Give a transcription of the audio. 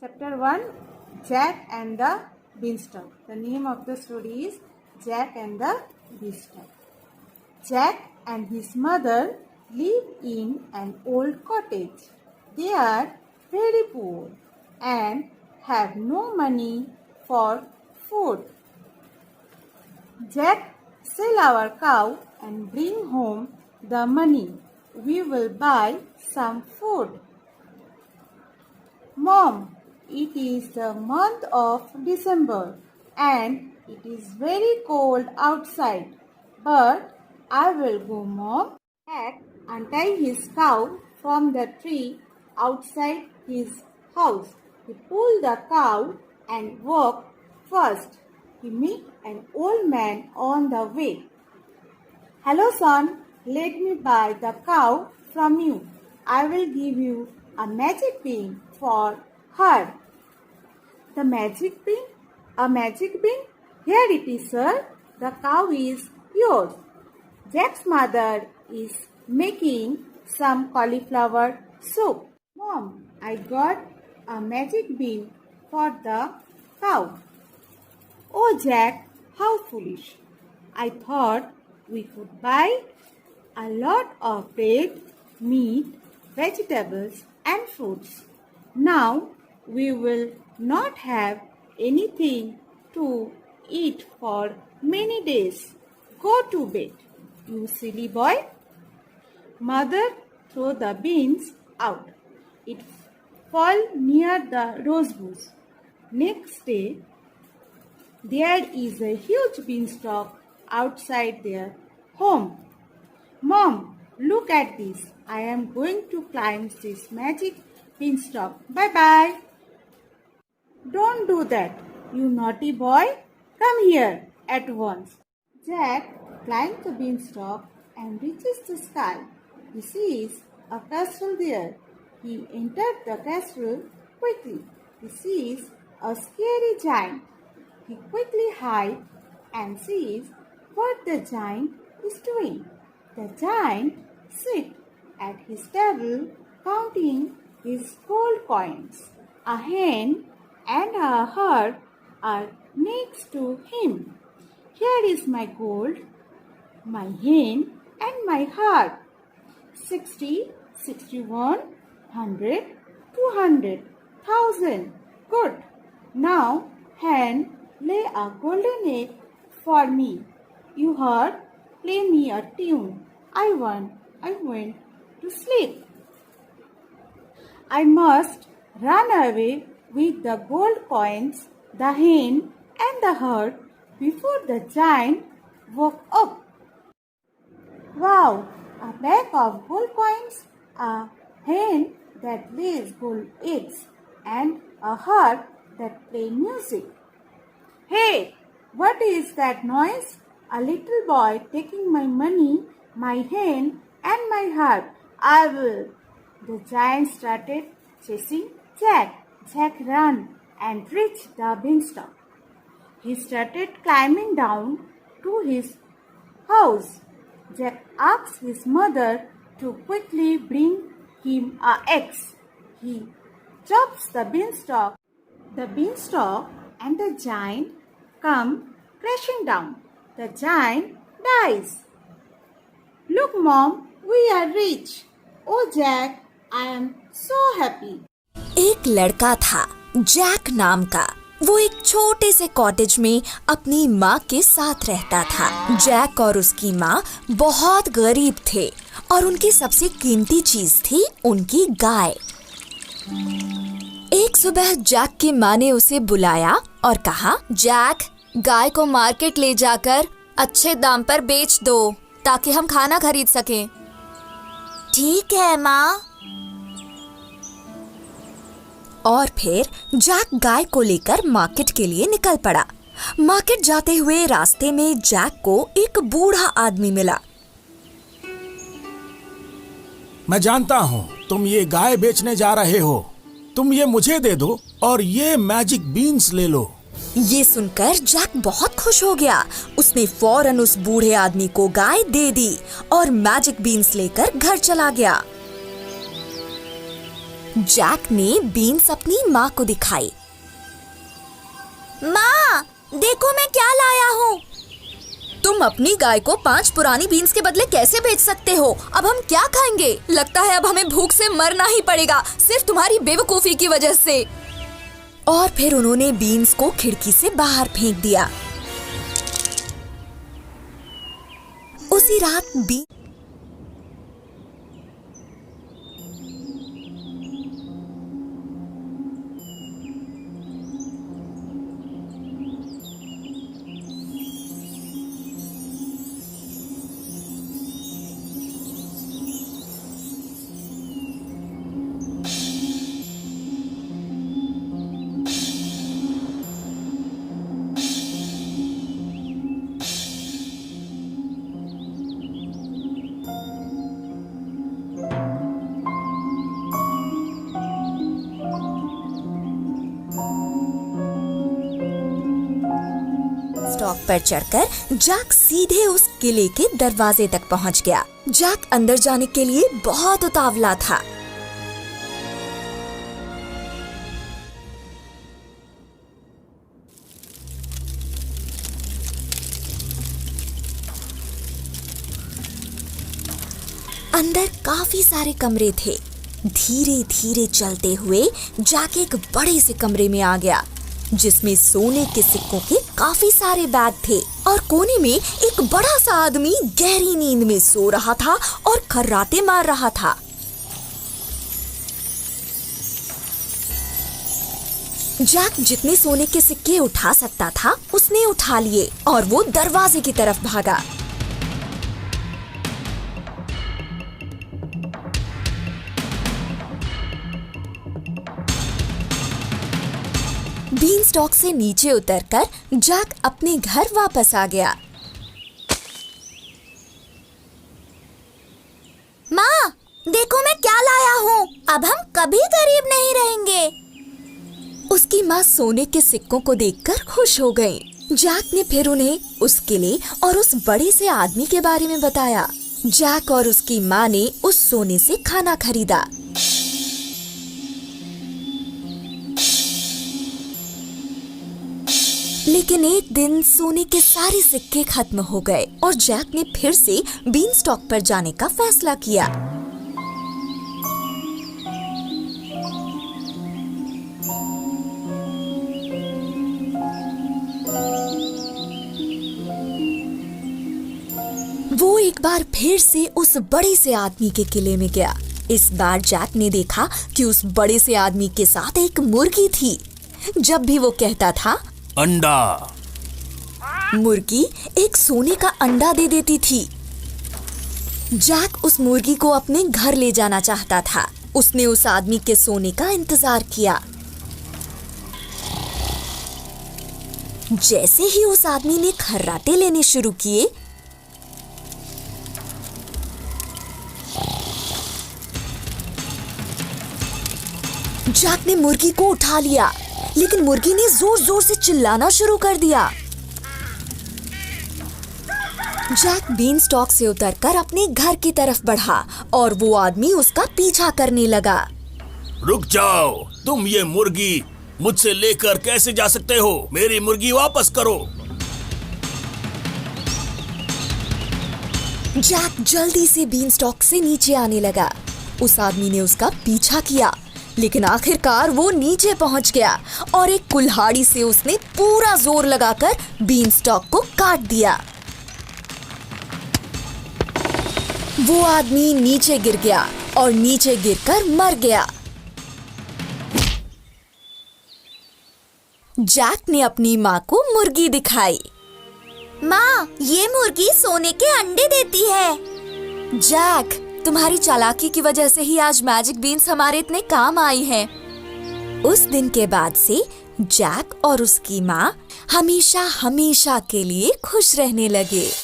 Chapter 1, Jack and the Beanstalk. The name of the story is Jack and the Beanstalk. Jack and his mother live in an old cottage. They are very poor and have no money for food. Jack, sell our cow and bring home the money. We will buy some food. Mom, it is the month of December and it is very cold outside. But I will go, Mom. Jack untied his cow from the tree outside his house. He pulled the cow and walked fast. He met an old man on the way. Hello, son. Let me buy the cow from you. I will give you a magic bean for her. The magic bean? A magic bean? Here it is, sir. The cow is yours. Jack's mother is making some cauliflower soup. Mom, I got a magic bean for the cow. Oh, Jack, how foolish. I thought we could buy a lot of bread, meat, vegetables and fruits. Now we will not have anything to eat for many days. Go to bed, you silly boy. Mother threw the beans out. It fell near the rose bush. Next day, there is a huge beanstalk outside their home. Mom, look at this. I am going to climb this magic beanstalk. Bye-bye. Don't do that, you naughty boy. Come here at once. Jack climbed the beanstalk and reaches the sky. He sees a castle there. He entered the castle quickly. He sees a scary giant. He quickly hides and sees what the giant is doing. The giant sits at his table counting his gold coins. A hen and a hart are next to him. Here is my gold, my hen and my hart. 60, 61, 100, 200, 1,000. Good. Now, hen, lay a golden egg for me. You heard? Play me a tune. I went to sleep. I must run away with the gold coins, the hen and the herd before the giant woke up. Wow! A bag of gold coins, a hen that lays gold eggs, and a herd that plays music. Hey! What is that noise? A little boy taking my money, my hen and my herd. I will. The giant started chasing Jack. Jack ran and reached the beanstalk. He started climbing down to his house. Jack asked his mother to quickly bring him an axe. He chops the beanstalk. The beanstalk and the giant come crashing down. The giant dies. Look, Mom, we are rich. Oh, Jack, I am so happy. एक लड़का था Jack नाम का। वो एक छोटे से cottage में अपनी माँ के साथ रहता था। जैक और उसकी माँ बहुत गरीब थे और उनकी सबसे कीमती चीज थी उनकी गाय। एक सुबह जैक की माँ ने उसे बुलाया और कहा, जैक, गाय को मार्केट ले जाकर अच्छे दाम पर बेच दो ताकि हम खाना खरीद सकें। ठीक है माँ। और फिर जैक गाय को लेकर मार्केट के लिए निकल पड़ा। मार्केट जाते हुए रास्ते में जैक को एक बूढ़ा आदमी मिला। मैं जानता हूँ तुम ये गाय बेचने जा रहे हो। तुम ये मुझे दे दो और ये मैजिक बीन्स ले लो। ये सुनकर जैक बहुत खुश हो गया। उसने फौरन उस बूढ़े आदमी को गाय दे दी और मैजिक बीन्स लेकर घर चला गया। जैक ने बीन्स अपनी माँ को दिखाई। माँ, देखो मैं क्या लाया हूँ। तुम अपनी गाय को 5 पुरानी बीन्स के बदले कैसे बेच सकते हो? अब हम क्या खाएंगे? लगता है अब हमें भूख से मरना ही पड़ेगा, सिर्फ तुम्हारी बेवकूफी की वजह से। और फिर उन्होंने बीन्स को खिड़की से बाहर फेंक दिया। उसी रात स्टॉक पर चढ़कर जैक सीधे उस किले के दरवाजे तक पहुंच गया। जैक अंदर जाने के लिए बहुत उतावला था। अंदर काफी सारे कमरे थे। धीरे धीरे चलते हुए जैक एक बड़े से कमरे में आ गया, जिसमें सोने के सिक्कों के काफी सारे बैग थे और कोने में एक बड़ा सा आदमी गहरी नींद में सो रहा था और खर्राटे मार रहा था। जैक जितने सोने के सिक्के उठा सकता था उसने उठा लिए और वो दरवाजे की तरफ भागा। बीन स्टॉक से नीचे उतरकर जैक अपने घर वापस आ गया। माँ, देखो मैं क्या लाया हूँ। अब हम कभी गरीब नहीं रहेंगे। उसकी माँ सोने के सिक्कों को देखकर खुश हो गई। जैक ने फिर उन्हें उस किले और उस बड़े से आदमी के बारे में बताया। जैक और उसकी माँ ने उस सोने से खाना खरीदा। लेकिन एक दिन सोने के सारे सिक्के खत्म हो गए और जैक ने फिर से बीन स्टॉक पर जाने का फैसला किया। वो एक बार फिर से उस बड़े से आदमी के किले में गया। इस बार जैक ने देखा कि उस बड़े से आदमी के साथ एक मुर्गी थी। जब भी वो कहता था अंडा, मुर्गी एक सोने का अंडा दे देती थी। जैक उस मुर्गी को अपने घर ले जाना चाहता था। उसने उस आदमी के सोने का इंतजार किया। जैसे ही उस आदमी ने खर्राटे लेने शुरू किए, जैक ने मुर्गी को उठा लिया, लेकिन मुर्गी ने जोर जोर से चिल्लाना शुरू कर दिया। जैक बीन स्टॉक से उतरकर अपने घर की तरफ बढ़ा और वो आदमी उसका पीछा करने लगा। रुक जाओ, तुम ये मुर्गी मुझसे लेकर कैसे जा सकते हो? मेरी मुर्गी वापस करो। जैक जल्दी से बीन स्टॉक से नीचे आने लगा। उस आदमी ने उसका पीछा किया, लेकिन आखिरकार वो नीचे पहुंच गया और एक कुल्हाड़ी से उसने पूरा जोर लगाकर बीन स्टॉक को काट दिया। वो आदमी नीचे गिर गया और नीचे गिरकर मर गया। जैक ने अपनी माँ को मुर्गी दिखाई। माँ, ये मुर्गी सोने के अंडे देती है। जैक, तुम्हारी चालाकी की वजह से ही आज मैजिक बीन्स हमारे इतने काम आई हैं। उस दिन के बाद से जैक और उसकी माँ हमेशा हमेशा के लिए खुश रहने लगे।